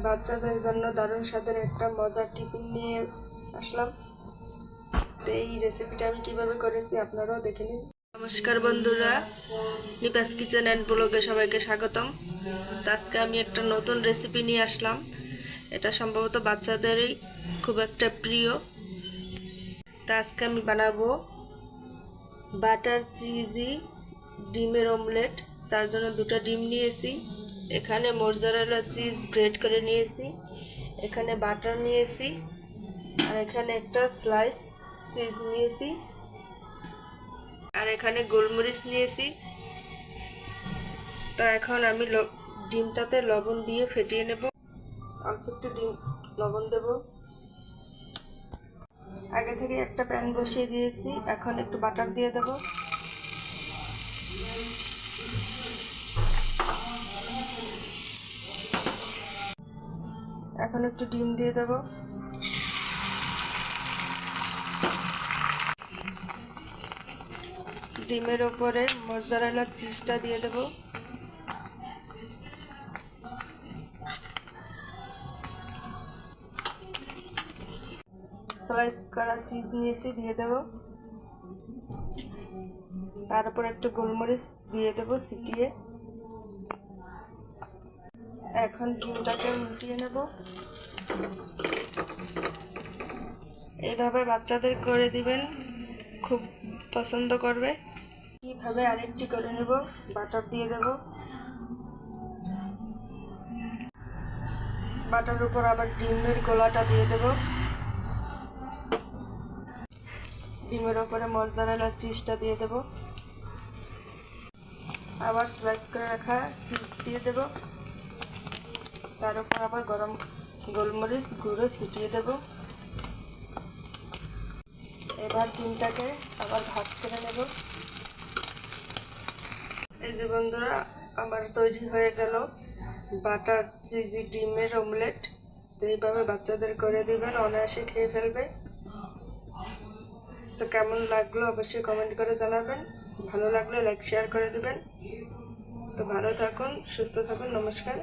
বাচ্চাদের জন্য দারুণ স্বাদের একটা মজার টিফিন নিয়ে আসলাম। তো এই রেসিপিটা আমি কিভাবে করেছি আপনারাও দেখে নিন। নমস্কার বন্ধুরা, নিপাস কিচেন অ্যান্ড ব্লগে সবাইকে স্বাগতম। তো আজকে আমি একটা নতুন রেসিপি নিয়ে আসলাম। এটা সম্ভবত বাচ্চাদেরই খুব একটা প্রিয়। তা আজকে আমি বানাবো বাটার চিজি ডিমের অমলেট। তার জন্য দুটো ডিম নিয়েছি, এখানে মোজারেলা চিজ গ্রেট করে নিয়েছি, এখানে বাটার নিয়েছি, আর এখানে একটা স্লাইস চিজ নিয়েছি, আর এখানে গোলমরিচ নিয়েছি। তো এখন আমি ডিমটাতে লবণ দিয়ে ফেটিয়ে নেব। অল্প একটু ডিম লবণ দেব। আগে থেকে একটা প্যান বসিয়ে দিয়েছি, এখন একটু বাটার দিয়ে দেব। এখন একটু ডিম দিয়ে দেব। ডিমের ওপরে মোজারেলা চিজটা দিয়ে দেব। স্লাইস করা চিজ নিয়েছি, দিয়ে দেব। তার উপর একটু গোলমরিচ দিয়ে দেব ছিটিয়ে। এখন ডিমটাকে উল্টিয়ে নেব। এইভাবে বাচ্চাদের করে দিবেন, খুব পছন্দ করবে। কিভাবে আরেকটি করে নেব, বাটার দিয়ে দেব। বাটার উপর আবার ডিমের গোলাটা দিয়ে দেব। ডিমের উপরে মোজারেলা চিজটা দিয়ে দেব। আবার স্লাইস করে রাখা চিজ দিয়ে দেব। তার উপর আবার গরম গোলমরিচ গুঁড়ো ছিটিয়ে দেব। এবার ডিমটাকে আবার ভাজ করে নেব। এই যে বন্ধুরা, আমার তৈরি হয়ে গেল বাটার চিজি ডিমের অমলেট। তো এইভাবে বাচ্চাদের করে দিবেন, অনায়াসে খেয়ে ফেলবে। তো কেমন লাগলো অবশ্যই কমেন্ট করে জানাবেন। ভালো লাগলে লাইক শেয়ার করে দিবেন। তো ভালো থাকুন, সুস্থ থাকুন, নমস্কার।